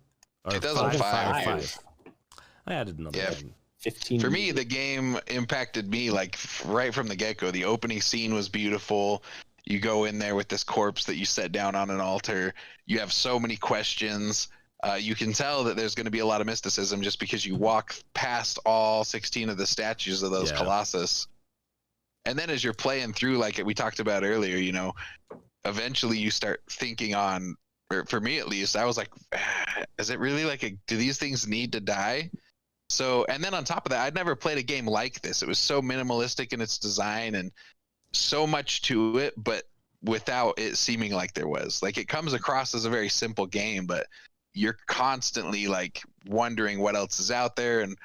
Or 2005. I added another one. 15 For me, the game impacted me like right from the get-go. The opening scene was beautiful. You go in there with this corpse that you set down on an altar. You have so many questions. You can tell that there's going to be a lot of mysticism just because you walk past all 16 of the statues of those Colossus. And then as you're playing through, like we talked about earlier, you know, eventually you start thinking on, or for me at least, I was like, is it really do these things need to die? So, and then on top of that, I'd never played a game like this. It was so minimalistic in its design and so much to it, but without it seeming like there was. Like, it comes across as a very simple game, but you're constantly like wondering what else is out there and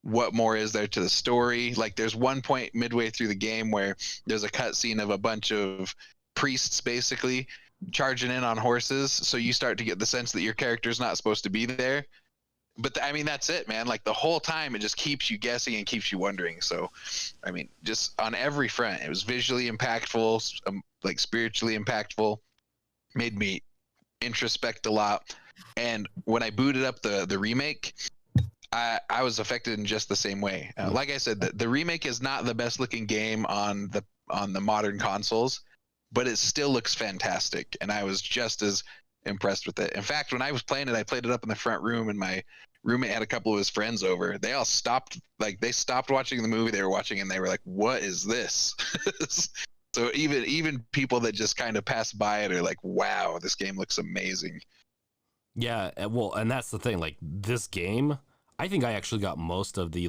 what more is there to the story. Like, there's one point midway through the game where there's a cutscene of a bunch of priests basically charging in on horses, so you start to get the sense that your character's not supposed to be there. But I mean, that's it, man. Like, the whole time it just keeps you guessing and keeps you wondering. So I mean, just on every front, it was visually impactful, like spiritually impactful, made me introspect a lot. And when I booted up the remake, I was affected in just the same way. Like I said, the remake is not the best looking game on the modern consoles, but it still looks fantastic, and I was just as impressed with it. In fact, when I was playing it, I played it up in the front room, and my roommate had a couple of his friends over. They all stopped watching the movie they were watching, and they were like, "What is this?" So even people that just kind of pass by it are like, "Wow, this game looks amazing." Yeah, well, and that's the thing. Like, this game, I think I actually got most of the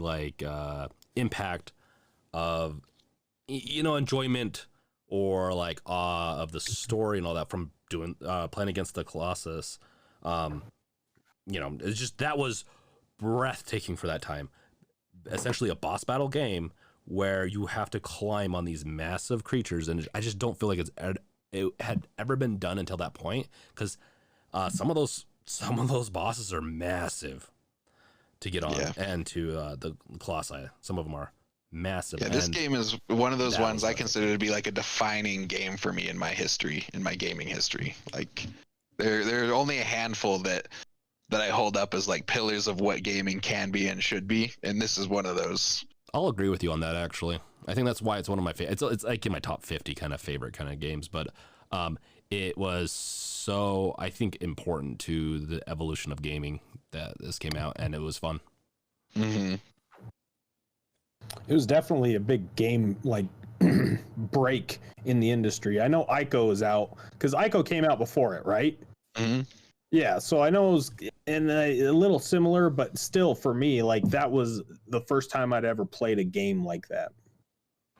impact of enjoyment or like awe of the story and all that from doing playing against the Colossus. It's just, that was breathtaking for that time. Essentially a boss battle game where you have to climb on these massive creatures, and I just don't feel like it had ever been done until that point, because some of those bosses are massive to get on, and to the Colossi. Some of them are massive. Yeah, this game is one of those ones I consider to be like a defining game for me in my gaming history. Like, there are only a handful that I hold up as like pillars of what gaming can be and should be, and this is one of those. I'll agree with you on that, actually. I think that's why it's one of my favorite. It's like in my top 50 kind of favorite kind of games, but it was so, I think, important to the evolution of gaming that this came out, and it was fun. Mm-hmm. It was definitely a big game, like break in the industry. I know Ico is out because Ico came out before it, right? Mm-hmm. Yeah, so I know it was in a little similar, but still for me, like that was the first time I'd ever played a game like that.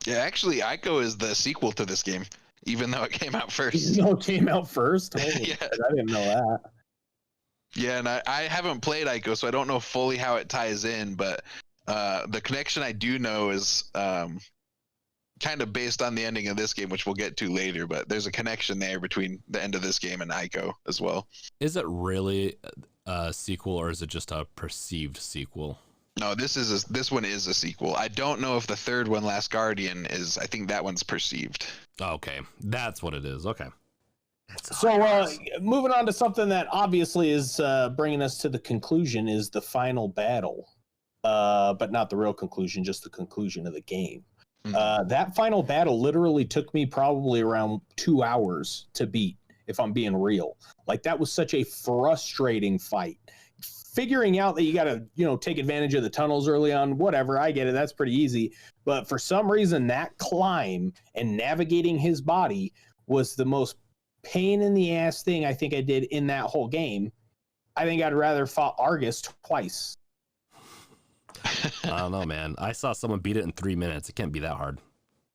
Yeah, actually, Ico is the sequel to this game, even though it came out first. No, it came out first. Holy Yeah. shit, I didn't know that. Yeah, and I haven't played Ico, so I don't know fully how it ties in, but the connection I do know is kind of based on the ending of this game, which we'll get to later, but there's a connection there between the end of this game and Ico as well. Is it really a sequel, or is it just a perceived sequel? No, this one is a sequel. I don't know if the third one, Last Guardian, is. I think that one's perceived. Okay, that's what it is. Okay. So moving on to something that obviously is bringing us to the conclusion is the final battle, but not the real conclusion, just the conclusion of the game. Mm-hmm. That final battle literally took me probably around 2 hours to beat, if I'm being real. Like, that was such a frustrating fight. Figuring out that you got to, take advantage of the tunnels early on, whatever, I get it. That's pretty easy. But for some reason, that climb and navigating his body was the most pain in the ass thing I think I did in that whole game. I think I'd rather fought Argus twice. I don't know, man. I saw someone beat it in 3 minutes. It can't be that hard.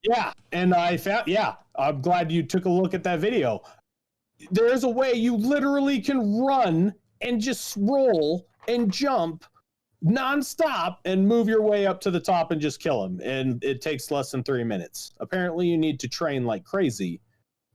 Yeah, and I'm glad you took a look at that video. There's a way you literally can run and just roll and jump nonstop and move your way up to the top and just kill him. And it takes less than 3 minutes. Apparently you need to train like crazy.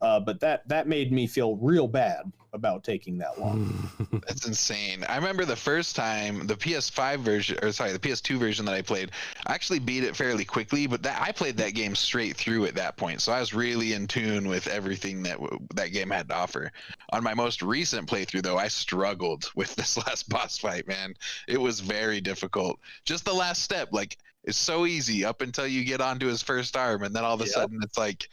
But that made me feel real bad about taking that long. That's insane. I remember the first time the PS5 version, or sorry, the PS2 version that I played, I actually beat it fairly quickly, but I played that game straight through at that point. So I was really in tune with everything that game had to offer. On my most recent playthrough, though, I struggled with this last boss fight, man. It was very difficult. Just the last step, like, it's so easy up until you get onto his first arm, and then all of a sudden it's like,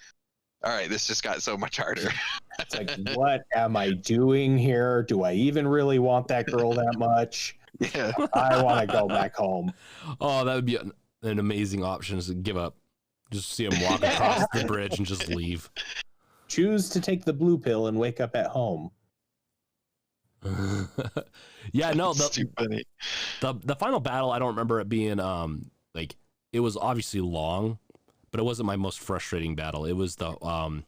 all right, this just got so much harder. It's like, what am I doing here? Do I even really want that girl that much? Yeah. I want to go back home. Oh, that would be an amazing option, is to give up. Just see him walk across the bridge and just leave. Choose to take the blue pill and wake up at home. Yeah, no, the final battle, I don't remember it being like, it was obviously long, but it wasn't my most frustrating battle. It was my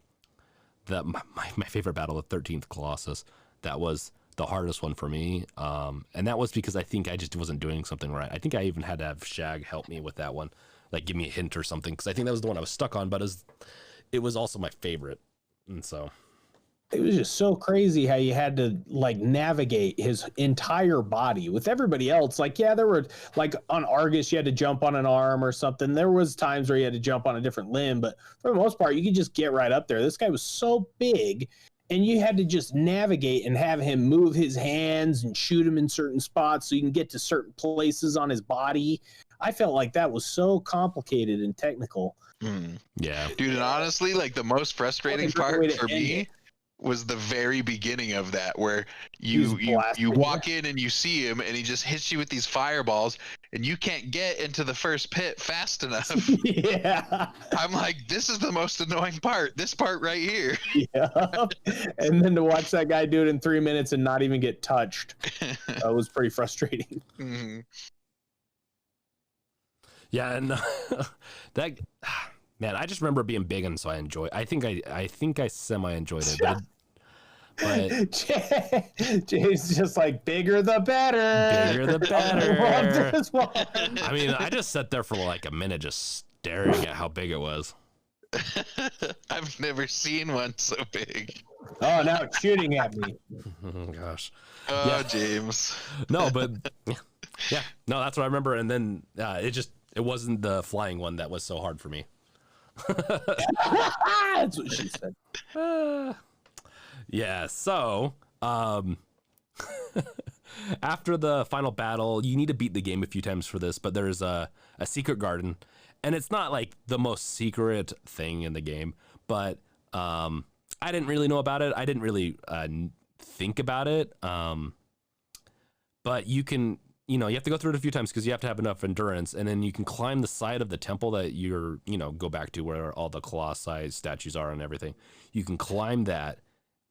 favorite battle, the 13th Colossus. That was the hardest one for me. And that was because I think I just wasn't doing something right. I think I even had to have Shag help me with that one, like give me a hint or something, because I think that was the one I was stuck on, but it was also my favorite. And so it was just so crazy how you had to like navigate his entire body with everybody else. Like, yeah, there were like on Argus, you had to jump on an arm or something. There was times where you had to jump on a different limb, but for the most part, you could just get right up there. This guy was so big, and you had to just navigate and have him move his hands and shoot him in certain spots so you can get to certain places on his body. I felt like that was so complicated and technical. Yeah, dude, and honestly, like the most frustrating part for me was the very beginning of that, where you walk in and you see him and he just hits you with these fireballs and you can't get into the first pit fast enough. Yeah. I'm like, this is the most annoying part, this part right here. Yeah. And then to watch that guy do it in 3 minutes and not even get touched, that was pretty frustrating. Mm-hmm. Yeah, and that, man, I just remember being big, and so I think I semi enjoyed it, but Jay's just like, bigger the better. Bigger the better. I love this one. I mean, I just sat there for like a minute just staring at how big it was. I've never seen one so big. Oh, now it's shooting at me. Oh, gosh. Oh, yeah. James. No, but yeah, no, that's what I remember. And then it wasn't the flying one that was so hard for me. That's what she said. Yeah, so after the final battle, you need to beat the game a few times for this, but there's a secret garden, and it's not like the most secret thing in the game, but I didn't really know about it. I didn't really think about it, but you can you have to go through it a few times because you have to have enough endurance, and then you can climb the side of the temple that you're, go back to where all the colossi statues are and everything. You can climb that,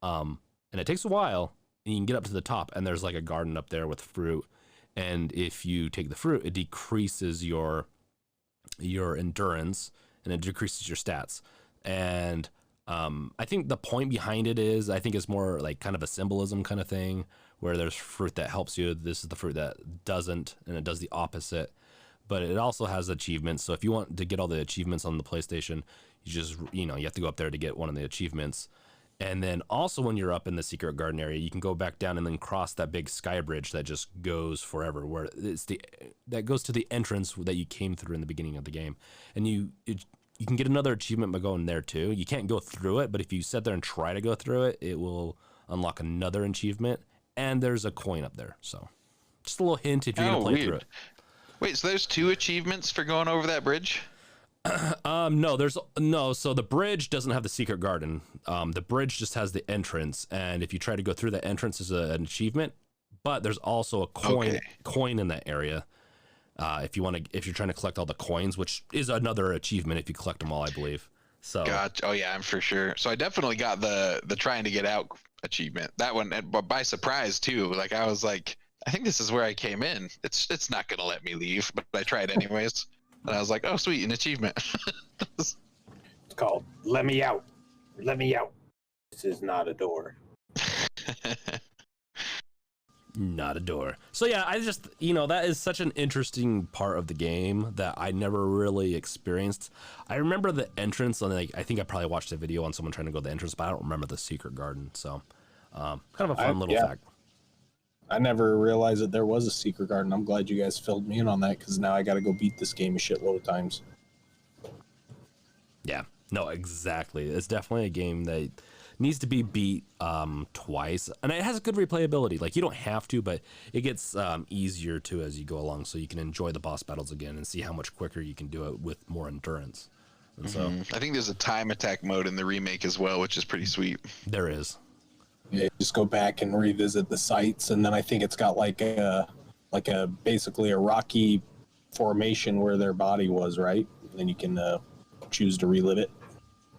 and it takes a while, and you can get up to the top, and there's like a garden up there with fruit, and if you take the fruit, it decreases your endurance, and it decreases your stats. And I think the point behind it is, I think it's more like kind of a symbolism kind of thing, where there's fruit that helps you. This is the fruit that doesn't, and it does the opposite. But it also has achievements. So if you want to get all the achievements on the PlayStation, you just, you have to go up there to get one of the achievements. And then also when you're up in the secret garden area, you can go back down and then cross that big sky bridge that just goes forever, where that goes to the entrance that you came through in the beginning of the game. And you can get another achievement by going there too. You can't go through it, but if you sit there and try to go through it, it will unlock another achievement. And there's a coin up there. So just a little hint if you're going to play through it. Wait, so there's 2 achievements for going over that bridge? No. So the bridge doesn't have the secret garden. The bridge just has the entrance. And if you try to go through the entrance is an achievement, but there's also a coin in that area. If you're trying to collect all the coins, which is another achievement if you collect them all, I believe. So Oh yeah, I'm for sure. So I definitely got the trying to get out achievement. That one, but by surprise too. Like I was like, I think this is where I came in. It's not gonna let me leave, but I tried anyways. And I was like, oh sweet, an achievement. It's called "Let Me Out." Let me out. This is not a door. Not a door. So yeah, I just, that is such an interesting part of the game that I never really experienced. I remember the entrance, and I think I probably watched a video on someone trying to go to the entrance, but I don't remember the secret garden. So kind of a fun little fact. I never realized that there was a secret garden. I'm glad you guys filled me in on that, because now I got to go beat this game a shitload of times. Yeah, no, exactly. It's definitely a game that needs to be beat twice, and it has good replayability. Like, you don't have to, but it gets easier too as you go along, so you can enjoy the boss battles again and see how much quicker you can do it with more endurance. And so I think there's a time attack mode in the remake as well, which is pretty sweet. There is. Yeah, just go back and revisit the sites, and then I think it's got like a basically a rocky formation where their body was, right? And then you can choose to relive it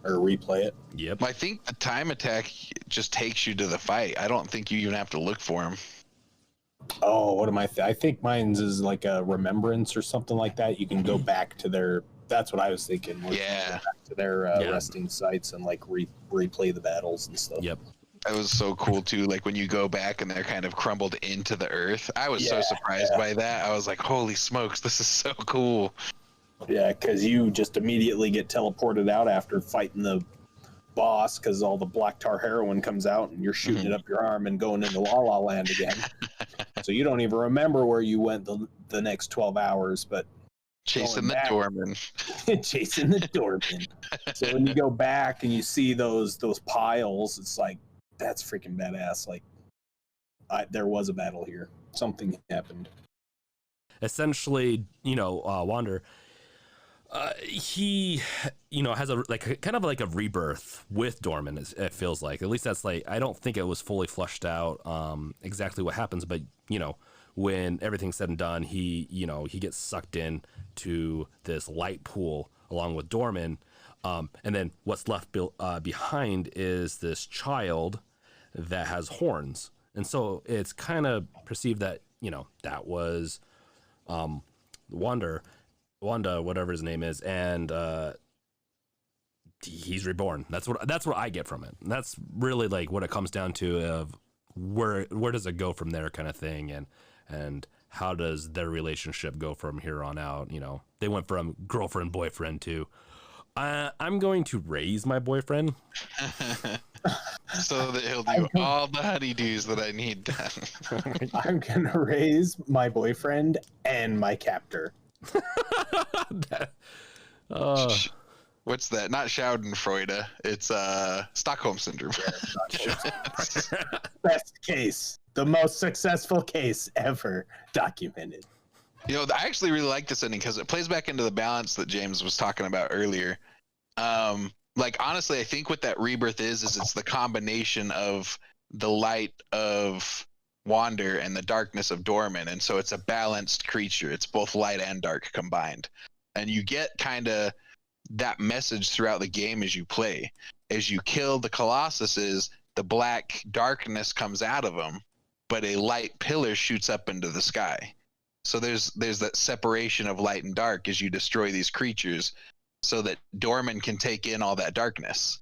or replay it. Yep. I think the time attack just takes you to the fight. I don't think you even have to look for him. Oh, what am I? I think mine's is like a remembrance or something like that. You can go back to their. That's what I was thinking. Yeah. Back to their resting sites and like replay the battles and stuff. Yep. That was so cool too. Like when you go back and they're kind of crumbled into the earth. I was so surprised by that. I was like, holy smokes, this is so cool. Yeah, because you just immediately get teleported out after fighting the boss, because all the black tar heroin comes out and you're shooting it up your arm and going into La La Land again. So you don't even remember where you went the next 12 hours, but chasing the doorman. Chasing the doorman. So when you go back and you see those piles, it's like, that's freaking badass. Like, there was a battle here. Something happened. Essentially, Wander, he, has a kind of like a rebirth with Dorman. It feels like, at least that's like, I don't think it was fully flushed out exactly what happens, but when everything's said and done, he gets sucked in to this light pool along with Dorman, and then what's left behind is this child that has horns, and so it's kind of perceived that that was Wanda, whatever his name is, and he's reborn. That's what I get from it. And that's really like what it comes down to, of where does it go from there, kind of thing, and how does their relationship go from here on out. They went from girlfriend boyfriend to I'm going to raise my boyfriend so that he'll do all the honeydews that I need done. I'm gonna raise my boyfriend and my captor. What's that? Not Schadenfreude. It's Stockholm syndrome. Best case, the most successful case ever documented. I actually really like this ending because it plays back into the balance that James was talking about earlier. Like, honestly, I think what that rebirth is it's the combination of the light of Wander and the darkness of Dorman, and so it's a balanced creature. It's both light and dark combined, and you get kind of that message throughout the game as you play. As you kill the Colossuses, the black darkness comes out of them, but a light pillar shoots up into the sky. So there's that separation of light and dark as you destroy these creatures, so that Dorman can take in all that darkness.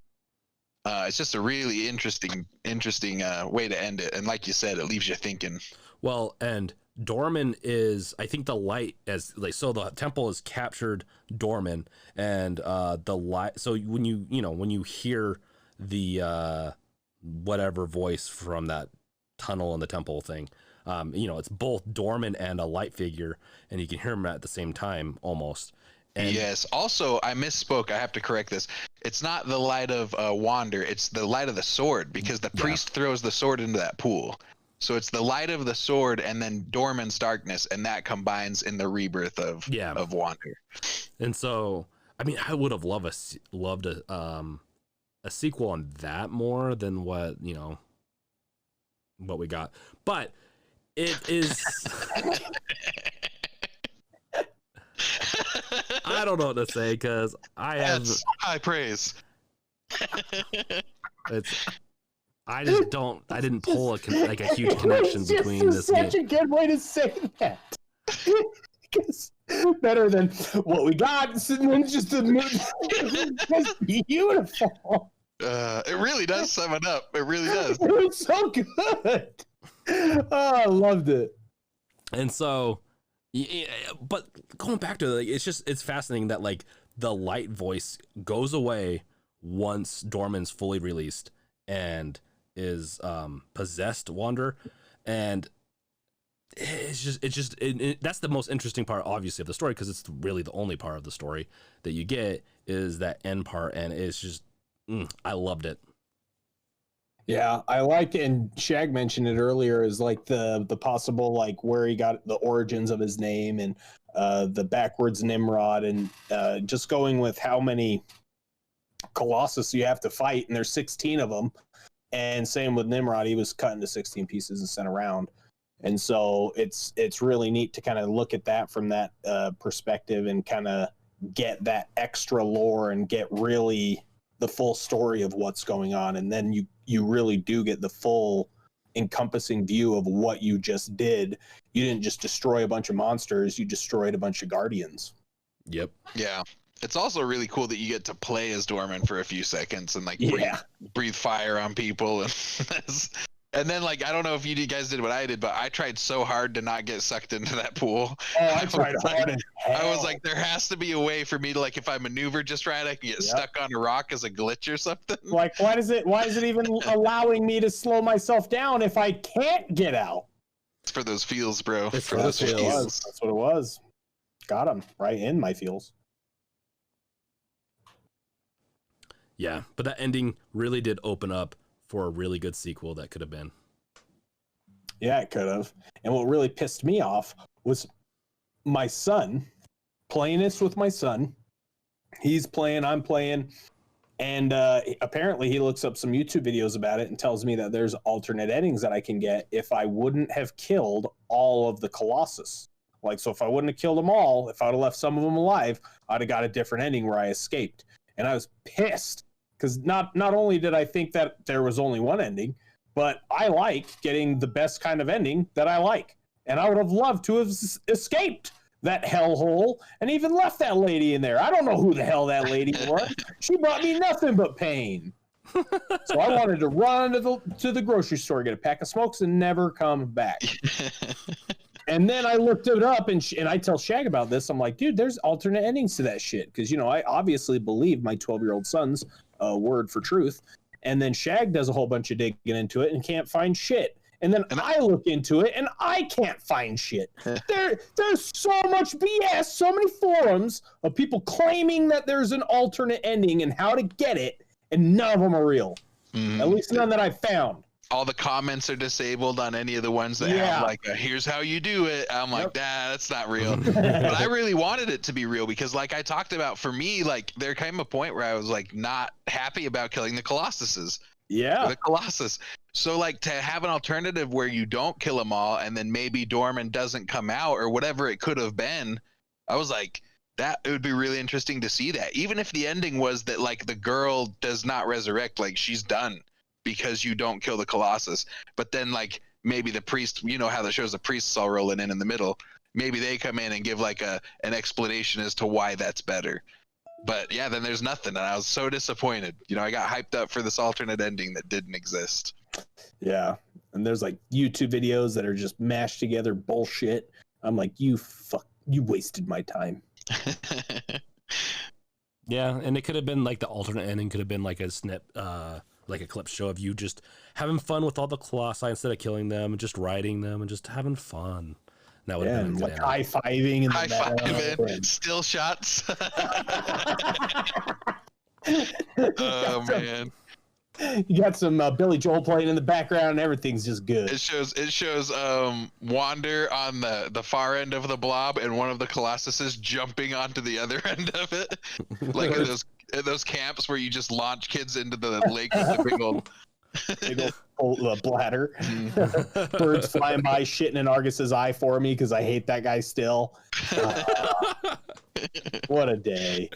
It's just a really interesting way to end it, and like you said, it leaves you thinking. Well, and Dorman is, I think, the light as like, so the temple has captured Dorman, and the light. So when you hear the whatever voice from that tunnel in the temple thing, it's both Dorman and a light figure, and you can hear them at the same time almost. And yes. Also, I misspoke. I have to correct this. It's not the light of Wander. It's the light of the sword, because the priest throws the sword into that pool. So it's the light of the sword and then Dorman's darkness, and that combines in the rebirth of Wander. And so, I mean, I would have loved a sequel on that more than what we got. But it is. I don't know what to say, because That's high praise. I didn't pull a huge connection between this game. Such a good way to say that. Because better than what we got. It's just a movie. It's beautiful. It really does sum it up. It really does. It was so good. Oh, I loved it. And so, but going back to it, it's fascinating that like the light voice goes away once Dorman's fully released and is possessed Wander, and that's the most interesting part, obviously, of the story, because it's really the only part of the story that you get is that end part, and it's just I loved it. Yeah, I like it, and Shag mentioned it earlier, is like the possible, like, where he got the origins of his name, and the backwards Nimrod, and just going with how many Colossus you have to fight, and there's 16 of them. And same with Nimrod, he was cut into 16 pieces and sent around. And so it's really neat to kind of look at that from that perspective, and kind of get that extra lore and get really the full story of what's going on. And then you really do get the full encompassing view of what you just did. You didn't just destroy a bunch of monsters, you destroyed a bunch of guardians. Yep. Yeah. It's also really cool that you get to play as Dorman for a few seconds and like breathe fire on people, and then like I don't know if you guys did what I did, but I tried so hard to not get sucked into that pool. Oh, I tried hard as hell. I was like, there has to be a way for me to, like, if I maneuver just right, I can get stuck on a rock as a glitch or something. Like, why is it even allowing me to slow myself down if I can't get out? It's for those feels, bro. It's for those feels. That's what it was. Got him right in my feels. Yeah, but that ending really did open up for a really good sequel that could have been. Yeah, it could have. And what really pissed me off was my son, playing this with my son. He's playing, I'm playing, and apparently he looks up some YouTube videos about it and tells me that there's alternate endings that I can get if I wouldn't have killed all of the Colossus. Like, so if I wouldn't have killed them all, if I would have left some of them alive, I'd have got a different ending where I escaped. And I was pissed, because not only did I think that there was only one ending, but I like getting the best kind of ending that I like. And I would have loved to have escaped that hellhole and even left that lady in there. I don't know who the hell that lady was. She brought me nothing but pain. So I wanted to run to the grocery store, get a pack of smokes, and never come back. And then I looked it up, and I tell Shag about this. I'm like, dude, there's alternate endings to that shit. Because, I obviously believe my 12-year-old son's word for truth. And then Shag does a whole bunch of digging into it and can't find shit. And then I look into it, and I can't find shit. There's so much BS, so many forums of people claiming that there's an alternate ending and how to get it, and none of them are real. At least none that I've found. All the comments are disabled on any of the ones that have like here's how you do it. I'm like, that's not real. But I really wanted it to be real, because like I talked about, for me, like there came a point where I was like not happy about killing the Colossuses. Yeah. The Colossus. So like to have an alternative where you don't kill them all and then maybe Dorman doesn't come out or whatever it could have been, I was like, that it would be really interesting to see that. Even if the ending was that like the girl does not resurrect, like she's done because you don't kill the Colossus. But then like maybe the priest, you know how the show's the priests all rolling in the middle. Maybe they come in and give like an explanation as to why that's better. But yeah, then there's nothing, and I was so disappointed. You know, I got hyped up for this alternate ending that didn't exist. Yeah, and there's like YouTube videos that are just mashed together bullshit. I'm like, you wasted my time. Yeah, and it could have been like the alternate ending could have been like a snip, like a clip show of you just having fun with all the colossi instead of killing them, and just riding them and just having fun. That would have been like high-fiving and high-fiving, still shots. Oh man, you got some Billy Joel playing in the background and everything's just good. It shows Wander on the far end of the blob and one of the Colossuses jumping onto the other end of it, like in those camps where you just launch kids into the lake with the big old bladder. Birds flying by, shitting in Argus's eye for me because I hate that guy still. What a day!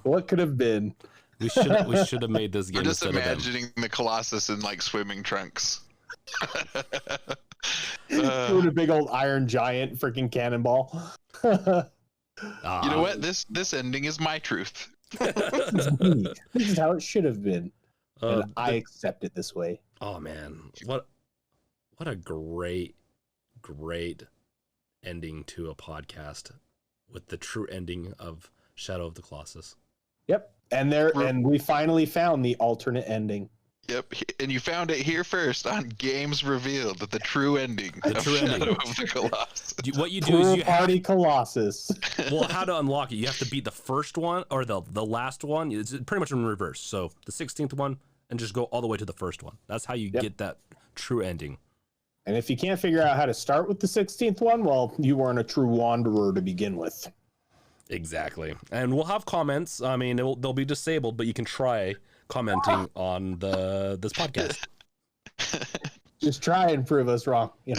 What could have been. We should have made this game. I'm just imagining the Colossus in like swimming trunks. Doing a big old iron giant freaking cannonball. You know what? This ending is my truth. This is how it should have been. And I accept it this way. Oh man, what a great ending to a podcast with the true ending of Shadow of the Colossus. Yep. And we finally found the alternate ending. Yep, and you found it here first on Games Revealed, that the true ending of Shadow of the Colossus. What you do is you party Colossus. Well, how to unlock it? You have to beat the first one or the last one. It's pretty much in reverse. So the 16th one, and just go all the way to the first one. That's how you get that true ending. And if you can't figure out how to start with the 16th one, well, you weren't a true wanderer to begin with. Exactly. And we'll have comments. I mean, they'll be disabled, but you can try commenting on this podcast. Just try and prove us wrong. You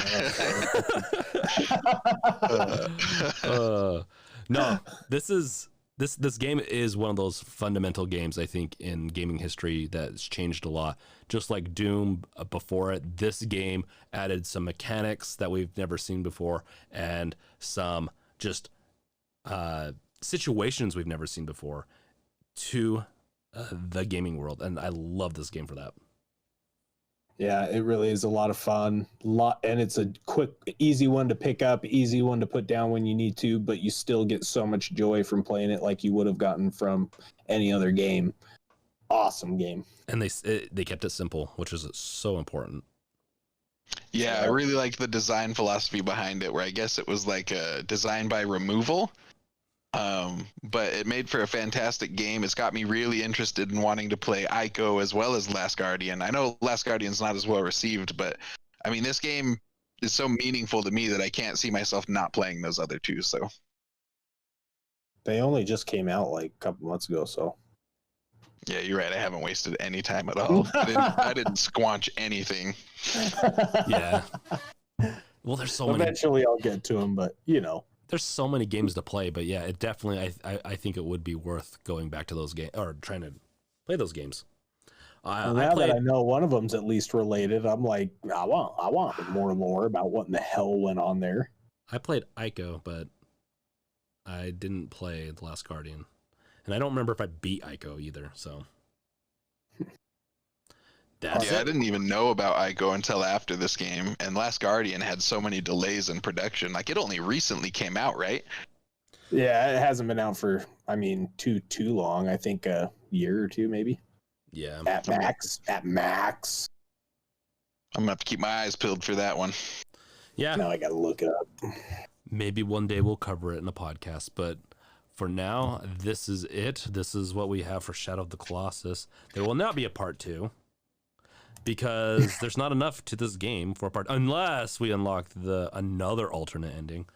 know. No, this game is one of those fundamental games, I think, in gaming history that's changed a lot. Just like Doom before it, this game added some mechanics that we've never seen before and some just situations we've never seen before to the gaming world, and I love this game for that. Yeah, it really is a lot of fun. And it's a quick, easy one to pick up, easy one to put down when you need to, but you still get so much joy from playing it like you would have gotten from any other game. Awesome game. And they kept it simple, which is so important. Yeah, I really liked the design philosophy behind it, where I guess it was like a design by removal. But it made for a fantastic game. It's got me really interested in wanting to play Ico as well as Last Guardian. I know Last Guardian's not as well received, but I mean, this game is so meaningful to me that I can't see myself not playing those other two. So they only just came out like a couple months ago, so yeah, you're right. I haven't wasted any time at all. I didn't squanch anything. Yeah. Well, there's so many. Eventually I'll get to them, but you know. There's so many games to play, but yeah, it definitely, I think it would be worth going back to those games or trying to play those games. Now that I know one of them's at least related, I'm like, I want more lore about what in the hell went on there. I played Ico, but I didn't play The Last Guardian, and I don't remember if I beat Ico either. So I didn't even know about Ico until after this game, and Last Guardian had so many delays in production. Like, it only recently came out, right? Yeah, it hasn't been out for, too long. I think a year or two, maybe. Yeah. At max. I'm gonna have to keep my eyes peeled for that one. Yeah. Now I gotta look it up. Maybe one day we'll cover it in a podcast, but for now, this is it. This is what we have for Shadow of the Colossus. There will not be a part 2. Because there's not enough to this game for a part, unless we unlock another alternate ending,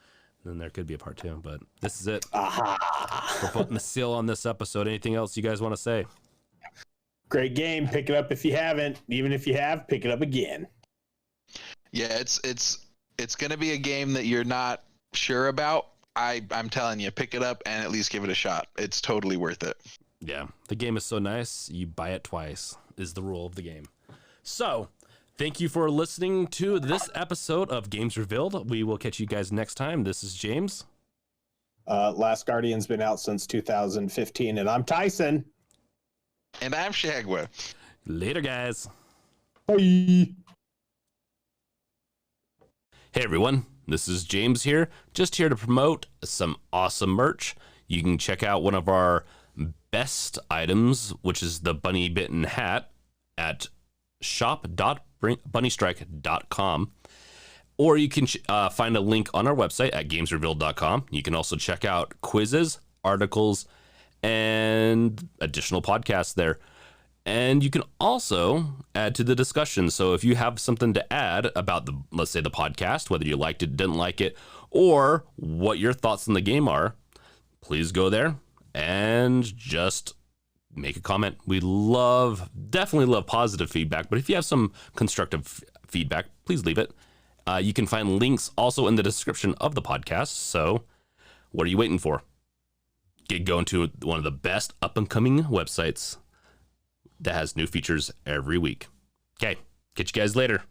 then there could be a part 2. But this is it. We're putting the seal on this episode. Anything else you guys want to say? Great game. Pick it up if you haven't. Even if you have, pick it up again. Yeah, it's gonna be a game that you're not sure about. I'm telling you, pick it up and at least give it a shot. It's totally worth it. Yeah, the game is so nice, you buy it twice is the rule of the game. So, thank you for listening to this episode of Games Revealed. We will catch you guys next time. This is James. Last Guardian's been out since 2015, and I'm Tyson. And I'm Shagwa. Later, guys. Bye. Hey, everyone. This is James here, just here to promote some awesome merch. You can check out one of our best items, which is the Bunny Bitten hat, at shop.bunnystrike.com. Or you can find a link on our website at gamesrevealed.com. You can also check out quizzes, articles, and additional podcasts there. And you can also add to the discussion. So if you have something to add about the, let's say, the podcast, whether you liked it, didn't like it, or what your thoughts on the game are, please go there and just make a comment. We definitely love positive feedback, but if you have some constructive feedback, please leave it. You can find links also in the description of the podcast. So what are you waiting for? Get going to one of the best up and coming websites that has new features every week. Okay, catch you guys later.